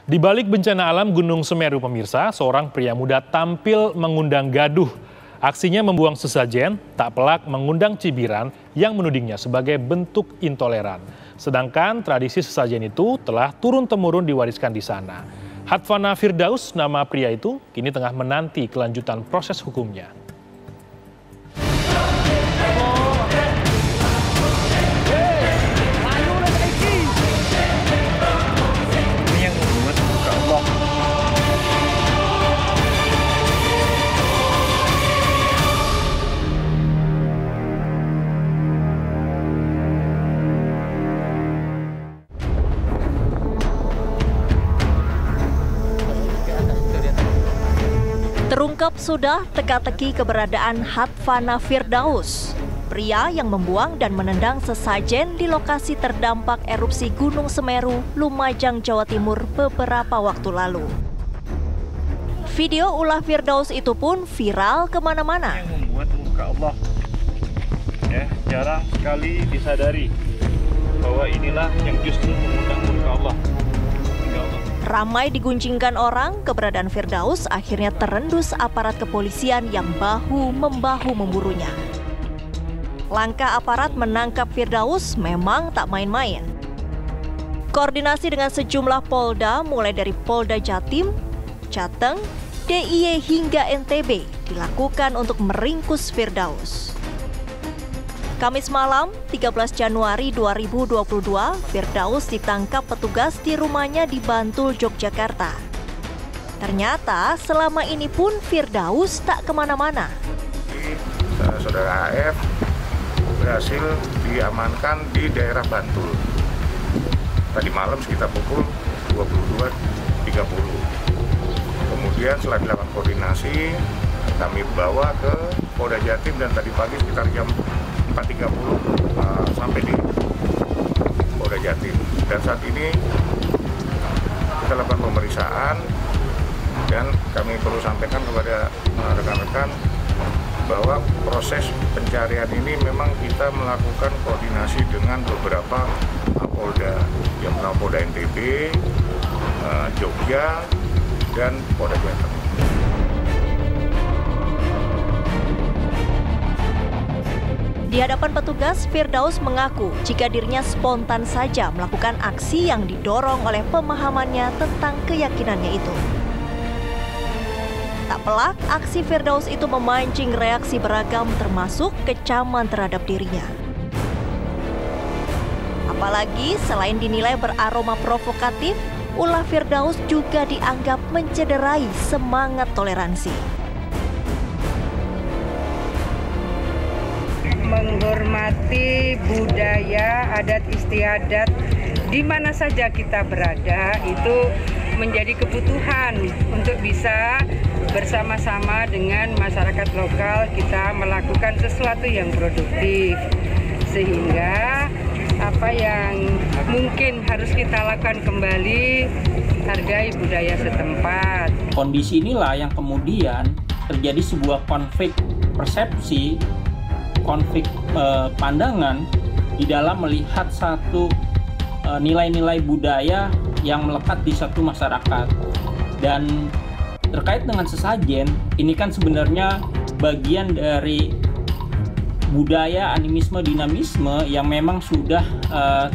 Di balik bencana alam Gunung Semeru, pemirsa, seorang pria muda tampil mengundang gaduh. Aksinya membuang sesajen, tak pelak mengundang cibiran yang menudingnya sebagai bentuk intoleran. Sedangkan tradisi sesajen itu telah turun-temurun diwariskan di sana. Hatfana Firdaus, nama pria itu, kini tengah menanti kelanjutan proses hukumnya. Terungkap sudah teka-teki keberadaan Hatfana Firdaus, pria yang membuang dan menendang sesajen di lokasi terdampak erupsi Gunung Semeru, Lumajang, Jawa Timur beberapa waktu lalu. Video ulah Firdaus itu pun viral kemana-mana. Yang membuat muka Allah, ya, jarang sekali disadari bahwa inilah yang justru mengundang muka Allah. Ramai diguncingkan orang, keberadaan Firdaus akhirnya terendus aparat kepolisian yang bahu-membahu memburunya. Langkah aparat menangkap Firdaus memang tak main-main. Koordinasi dengan sejumlah Polda, mulai dari Polda Jatim, Jateng, DIY hingga NTB, dilakukan untuk meringkus Firdaus. Kamis malam, 13 Januari 2022, Firdaus ditangkap petugas di rumahnya di Bantul, Yogyakarta. Ternyata selama ini pun Firdaus tak kemana-mana. Saudara AF berhasil diamankan di daerah Bantul. Tadi malam sekitar pukul 22.30. Kemudian setelah dilakukan koordinasi, kami bawa ke Polda Jatim dan tadi pagi sekitar jam 4.30 sampai di Polda Jatim. Dan saat ini kita lakukan pemeriksaan dan kami perlu sampaikan kepada rekan-rekan bahwa proses pencarian ini memang kita melakukan koordinasi dengan beberapa Polda, yang pertama Polda NTB, Jogja, dan Polda Jatim. Di hadapan petugas, Firdaus mengaku jika dirinya spontan saja melakukan aksi yang didorong oleh pemahamannya tentang keyakinannya itu. Tak pelak, aksi Firdaus itu memancing reaksi beragam termasuk kecaman terhadap dirinya. Apalagi selain dinilai beraroma provokatif, ulah Firdaus juga dianggap mencederai semangat toleransi. Menghormati budaya, adat istiadat di mana saja kita berada itu menjadi kebutuhan untuk bisa bersama-sama dengan masyarakat lokal kita melakukan sesuatu yang produktif, sehingga apa yang mungkin harus kita lakukan kembali, hargai budaya setempat. Kondisi inilah yang kemudian terjadi sebuah konflik persepsi, konflik pandangan di dalam melihat satu nilai-nilai budaya yang melekat di satu masyarakat. Dan terkait dengan sesajen, ini kan sebenarnya bagian dari budaya animisme dinamisme yang memang sudah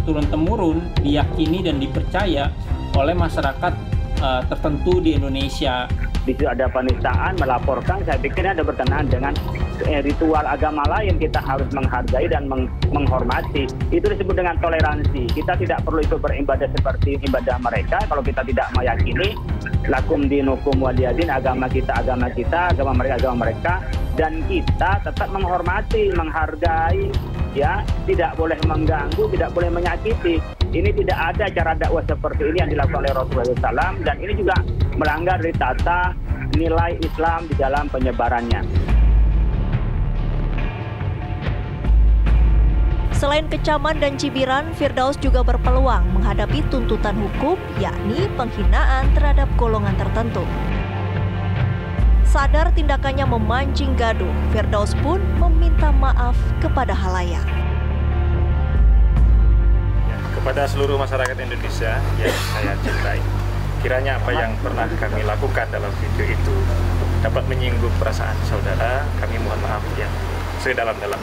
turun-temurun diyakini dan dipercaya oleh masyarakat tertentu di Indonesia. Di situ ada penistaan, melaporkan, saya pikir ada berkenaan dengan ritual agama lain, kita harus menghargai dan menghormati. Itu disebut dengan toleransi. Kita tidak perlu ikut beribadah seperti ibadah mereka kalau kita tidak meyakini lakum dinukum waliyadin, agama kita, agama mereka, dan kita tetap menghormati, menghargai, ya, tidak boleh mengganggu, tidak boleh menyakiti. Ini tidak ada cara dakwah seperti ini yang dilakukan oleh Rasulullah SAW, dan ini juga melanggar dari tata nilai Islam di dalam penyebarannya. Selain kecaman dan cibiran, Firdaus juga berpeluang menghadapi tuntutan hukum, yakni penghinaan terhadap golongan tertentu. Sadar tindakannya memancing gaduh, Firdaus pun meminta maaf kepada halayak. Kepada seluruh masyarakat Indonesia yang saya cintai, Kiranya apa yang pernah kami lakukan dalam video itu dapat menyinggung perasaan saudara, kami mohon maaf ya sedalam-dalam.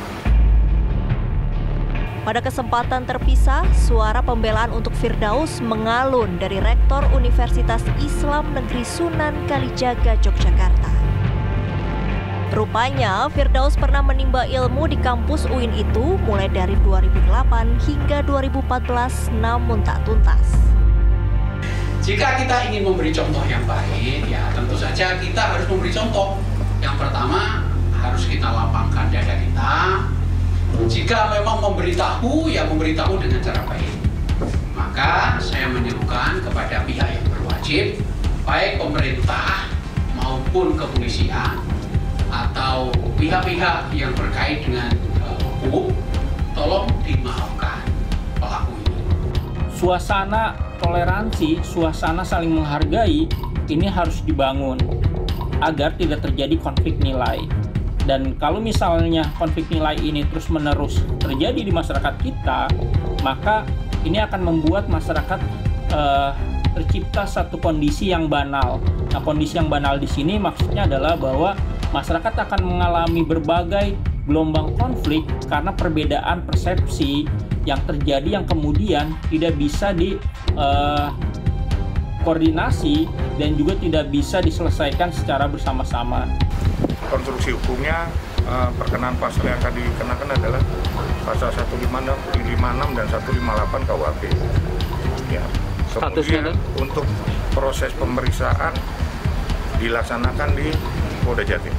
Pada kesempatan terpisah, suara pembelaan untuk Firdaus mengalun dari Rektor Universitas Islam Negeri Sunan Kalijaga, Yogyakarta. Rupanya, Firdaus pernah menimba ilmu di kampus UIN itu mulai dari 2008 hingga 2014, namun tak tuntas. Jika kita ingin memberi contoh yang baik, ya tentu saja kita harus memberi contoh. Yang pertama, harus kita lapangkan dada kita. Jika memang memberitahu, ya memberitahu dengan cara baik. Maka saya menyerukan kepada pihak yang berwajib, baik pemerintah maupun kepolisian atau pihak-pihak yang terkait dengan hukum, tolong dimaafkan pelaku ini. Suasana toleransi, suasana saling menghargai ini harus dibangun agar tidak terjadi konflik nilai. Dan kalau misalnya konflik nilai ini terus-menerus terjadi di masyarakat kita, maka ini akan membuat masyarakat tercipta satu kondisi yang banal. Nah, kondisi yang banal di sini maksudnya adalah bahwa masyarakat akan mengalami berbagai gelombang konflik karena perbedaan persepsi yang terjadi yang kemudian tidak bisa dikoordinasi dan juga tidak bisa diselesaikan secara bersama-sama. Konstruksi hukumnya perkenaan pasal yang akan dikenakan adalah pasal 156 dan 158 KUHP. Ya. Kemudian untuk proses pemeriksaan dilaksanakan di Polda Jatim.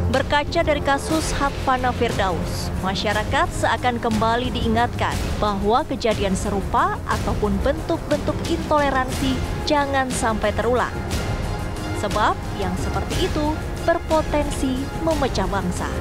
Berkaca dari kasus Hatfana Firdaus, masyarakat seakan kembali diingatkan bahwa kejadian serupa ataupun bentuk-bentuk intoleransi jangan sampai terulang. Sebab yang seperti itu berpotensi memecah bangsa.